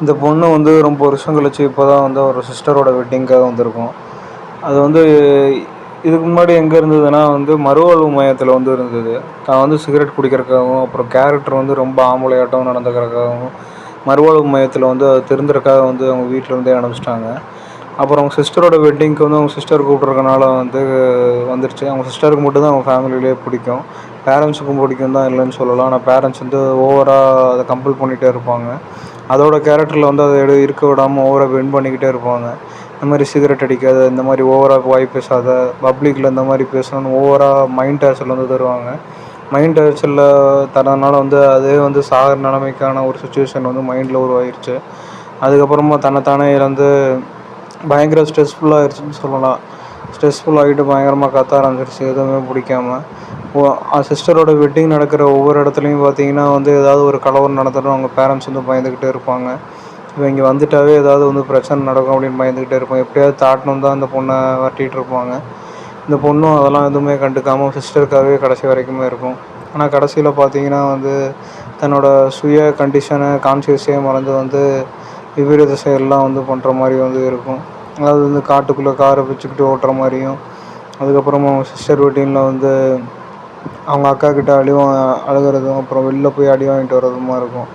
இந்த பொண்ணு வந்து ரொம்ப வருஷம் கழிச்சு இப்போ தான் வந்து ஒரு சிஸ்டரோட வெட்டிங்க்காக வந்திருக்கோம். அது வந்து இதுக்கு முன்னாடி எங்கே இருந்ததுன்னா வந்து மறுவாழ்வு மையத்தில் வந்து இருந்தது. தான் வந்து சிகரெட் குடிக்கிறதுக்காகவும், அப்புறம் கேரக்டர் வந்து ரொம்ப ஆம்பளையாட்டம் நடந்துக்கிறதுக்காகவும், மறுவாழ்வு மையத்தில் வந்து அது திருந்துறதுக்காக வந்து அவங்க வீட்டிலேருந்தே அனுப்பிச்சிட்டாங்க. அப்புறம் அவங்க சிஸ்டரோட வெட்டிங்க்கு வந்து அவங்க சிஸ்டர் கூப்பிட்ருக்கனால வந்து வந்துருச்சு. அவங்க சிஸ்டருக்கு மட்டும் தான் அவங்க ஃபேமிலியிலேயே பிடிக்கும். பேரண்ட்ஸுக்கும் பிடிக்கும் தான் இல்லைன்னு சொல்லலாம். ஆனால் பேரண்ட்ஸ் வந்து ஓவராக அதை கம்பல் பண்ணிகிட்டே இருப்பாங்க. அதோட கேரக்டரில் வந்து அதை இருக்க விடாமல் ஓவராக பெண்ட் பண்ணிக்கிட்டே இருப்பாங்க. இந்த மாதிரி சிகரெட் அடிக்காத, இந்த மாதிரி ஓவராக வாய் பேசாத, பப்ளிக்கில் இந்த மாதிரி பேசணும்னு ஓவராக மைண்ட் டார்ச்சர் வந்து தருவாங்க. மைண்ட் டார்ச்சரில் தரதுனால வந்து அதே வந்து சாகிற நிலைமைக்கான ஒரு சுச்சுவேஷன் வந்து மைண்டில் உருவாயிருச்சு. அதுக்கப்புறமா தன்னைத்தானே இழந்து பயங்கர ஸ்ட்ரெஸ்ஃபுல்லாகிடுச்சின்னு சொல்லலாம். ஸ்ட்ரெஸ்ஃபுல் ஆகிட்டு பயங்கரமாக கத்த ஆரம்பிச்சிருச்சு எதுவுமே பிடிக்காம. சிஸ்டரோட வெட்டிங் நடக்கிற ஒவ்வொரு இடத்துலையும் பார்த்தீங்கன்னா வந்து ஏதாவது ஒரு கலவரம் நடந்துடும். அவங்க பேரண்ட்ஸ் வந்து பயந்துக்கிட்டே இருப்பாங்க. இப்போ இங்கே வந்துட்டாவே ஏதாவது வந்து பிரச்சனை நடக்கும் அப்படின்னு பயந்துக்கிட்டே இருப்பாங்க. எப்படியாவது தாட்டணும் தான் அந்த பொண்ணை வரட்டிகிட்டு இருப்பாங்க. இந்த பொண்ணும் அதெல்லாம் எதுவுமே கண்டுக்காமல் சிஸ்டருக்காகவே கடைசி வரைக்குமே இருக்கும். ஆனால் கடைசியில் பார்த்தீங்கன்னா வந்து தன்னோட சுய கண்டிஷனை கான்சியஸே மறந்து வந்து விபரீத செயல்லாம் வந்து பண்ணுற மாதிரி வந்து இருக்கும். அதாவது வந்து காட்டுக்குள்ளே காரை வச்சுக்கிட்டு ஓட்டுற மாதிரியும், அதுக்கப்புறமா அவங்க சிஸ்டர் வெட்டிங்கில் வந்து அவங்க அக்கா கிட்ட அழுகிறதும், அப்புறம் வெளில போய் அடி வாங்கிட்டு வர்றதுமா இருக்கும்.